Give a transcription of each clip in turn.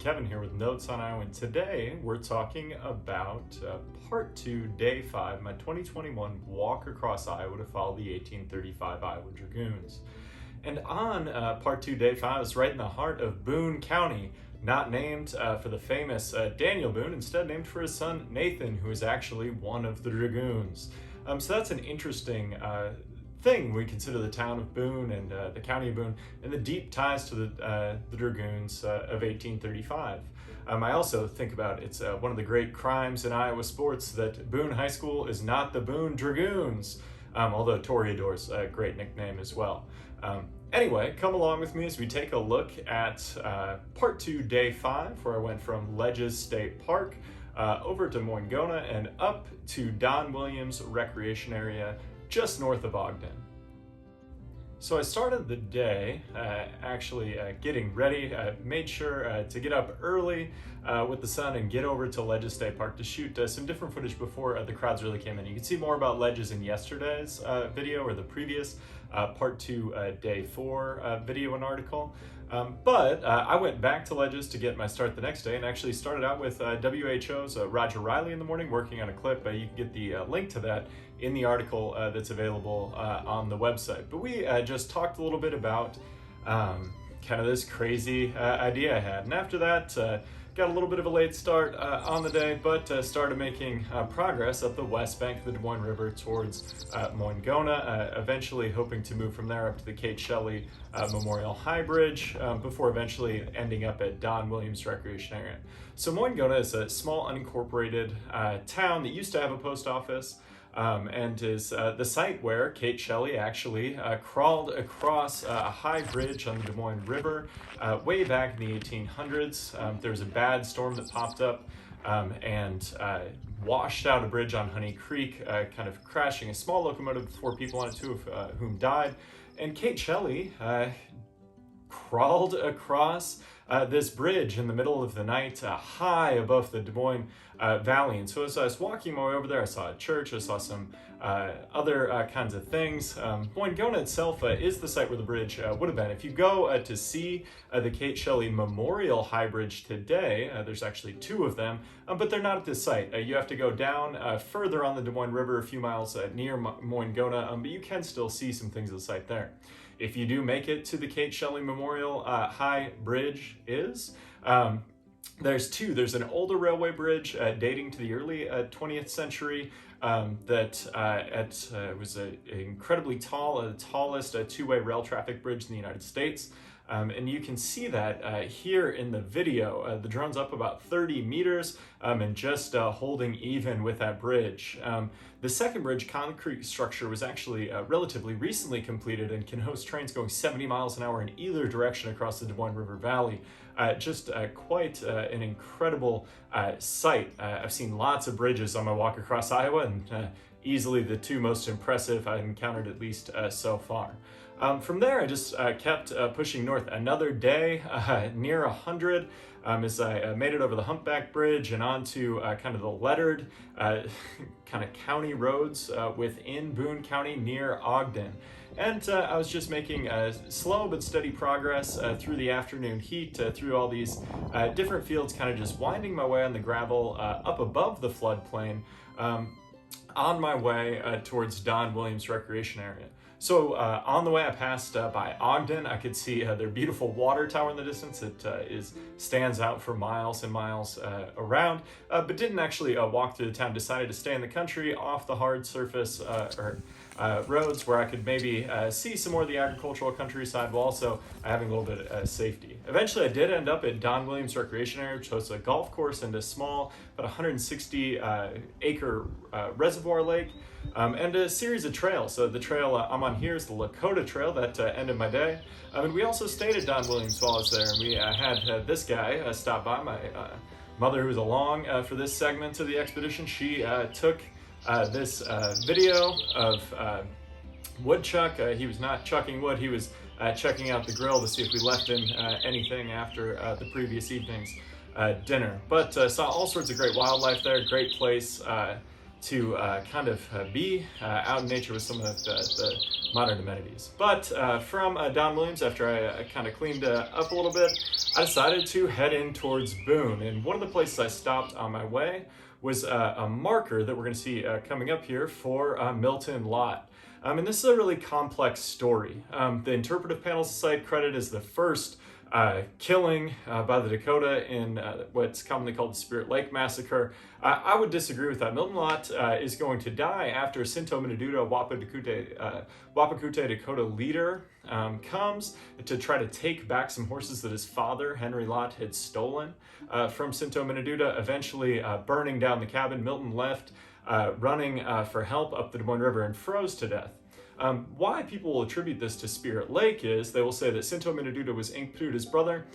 Kevin here with Notes on Iowa, and today we're talking about part 2, day 5, my 2021 walk across Iowa to follow the 1835 Iowa Dragoons. And on part 2, day 5 is right in the heart of Boone County, not named for the famous Daniel Boone, instead named for his son Nathan, who is actually one of the Dragoons. So that's an interesting thing. We consider the town of Boone and the county of Boone and the deep ties to the Dragoons of 1835. I also think about it's one of the great crimes in Iowa sports that Boone High School is not the Boone Dragoons, although Toreador's a great nickname as well. Anyway, come along with me as we take a look at part 2, day 5, where I went from Ledges State Park over to Moingona and up to Don Williams Recreation Area just north of Ogden. So I started the day actually getting ready. Made sure to get up early with the sun and get over to Ledges State Park to shoot some different footage before the crowds really came in. You can see more about Ledges in yesterday's video, or the previous part 2, day 4 video and article. But I went back to Ledges to get my start the next day, and actually started out with WHO's Roger Riley in the morning working on a clip. You can get the link to that in the article that's available on the website. But we just talked a little bit about kind of this crazy idea I had. And after that, got a little bit of a late start on the day, but started making progress up the west bank of the Des Moines River towards Moingona, eventually hoping to move from there up to the Kate Shelley Memorial High Bridge, before eventually ending up at Don Williams Recreation Area. So Moingona is a small unincorporated town that used to have a post office, and is the site where Kate Shelley actually crawled across a high bridge on the Des Moines River way back in the 1800s. There was a bad storm that popped up and washed out a bridge on Honey Creek, kind of crashing a small locomotive with 4 people on it, 2 of whom died. And Kate Shelley crawled across this bridge in the middle of the night, high above the Des Moines Valley. And so as I was walking my way over there, I saw a church, I saw some other kinds of things. Moingona itself is the site where the bridge would have been. If you go to see the Kate Shelley Memorial High Bridge today, there's actually 2 of them, but they're not at this site. You have to go down further on the Des Moines River, a few miles near Moingona, but you can still see some things at the site there. If you do make it to the Kate Shelley Memorial High Bridge there's 2. There's an older railway bridge dating to the early 20th century that was an incredibly tall, the tallest 2-way rail traffic bridge in the United States. And you can see that here in the video. The drone's up about 30 meters and just holding even with that bridge. The second bridge concrete structure was actually relatively recently completed and can host trains going 70 miles an hour in either direction across the Des Moines River Valley. Just quite an incredible sight. I've seen lots of bridges on my walk across Iowa, and easily the 2 most impressive I've encountered, at least so far. From there, I just kept pushing north. Another day, near 100, as I made it over the Humpback Bridge and onto kind of the lettered kind of county roads within Boone County near Ogden. And I was just making slow but steady progress through the afternoon heat, through all these different fields, kind of just winding my way on the gravel up above the floodplain on my way towards Don Williams Recreation Area. So on the way, I passed by Ogden. I could see their beautiful water tower in the distance. It stands out for miles and miles around, but didn't actually walk through the town. Decided to stay in the country off the hard surface roads where I could maybe see some more of the agricultural countryside while also having a little bit of safety. Eventually, I did end up at Don Williams Recreation Area, which hosts a golf course and a small, about 160 acre reservoir lake. And a series of trails. So the trail I'm on here is the Lakota Trail that ended my day. And we also stayed at Don Williams while I was there, and we had this guy stop by. My mother, who was along for this segment of the expedition, she took this video of woodchuck. He was not chucking wood, he was checking out the grill to see if we left him anything after the previous evening's dinner. But saw all sorts of great wildlife there, great place to kind of be out in nature with some of the modern amenities. But from Don Williams, after I kind of cleaned up a little bit, I decided to head in towards Boone. And one of the places I stopped on my way was a marker that we're going to see coming up here for Milton Lott. And this is a really complex story. The interpretive panel society credit is the first killing by the Dakota in what's commonly called the Spirit Lake Massacre. I would disagree with that. Milton Lott is going to die after Sinto Minaduta, Wapakute Dakota leader, comes to try to take back some horses that his father, Henry Lott, had stolen from Sinto Minaduta, eventually burning down the cabin. Milton left running for help up the Des Moines River and froze to death. Why people will attribute this to Spirit Lake is they will say that Sinto Minaduta was Inkputa's brother.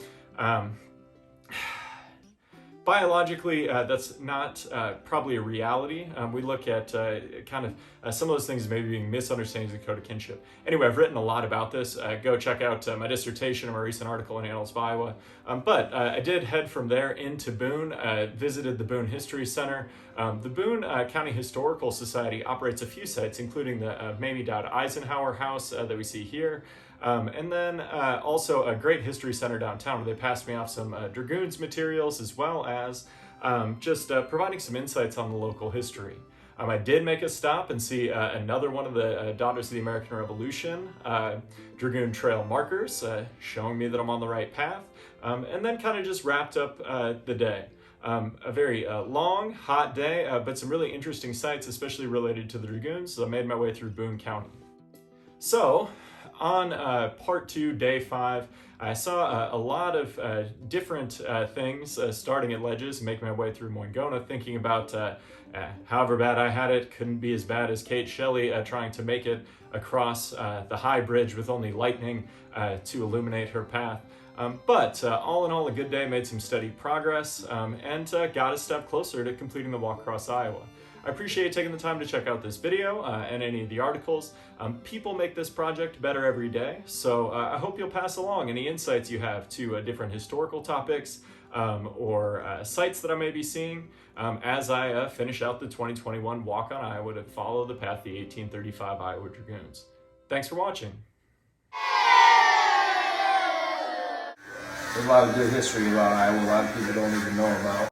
Biologically, that's not probably a reality. We look at kind of some of those things maybe being misunderstandings of Dakota kinship. Anyway, I've written a lot about this. Go check out my dissertation and my recent article in Annals of Iowa. But I did head from there into Boone, visited the Boone History Center. The Boone County Historical Society operates a few sites, including the Mamie Dowd Eisenhower House that we see here. And then also a great history center downtown where they passed me off some Dragoons materials as well as just providing some insights on the local history. I did make a stop and see another one of the Daughters of the American Revolution Dragoon Trail markers, showing me that I'm on the right path, and then kind of just wrapped up the day. A very long, hot day, but some really interesting sites, especially related to the Dragoons, so I made my way through Boone County. So, on part 2, day 5, I saw a lot of different things starting at ledges, making my way through Moingona, thinking about however bad I had it, couldn't be as bad as Kate Shelley trying to make it across the high bridge with only lightning to illuminate her path. But all in all, a good day, made some steady progress, and got a step closer to completing the walk across Iowa. I appreciate you taking the time to check out this video and any of the articles. People make this project better every day, so I hope you'll pass along any insights you have to different historical topics or sites that I may be seeing as I finish out the 2021 Walk on Iowa to follow the path of the 1835 Iowa Dragoons. Thanks for watching. There's a lot of good history about Iowa a lot of people don't even know about.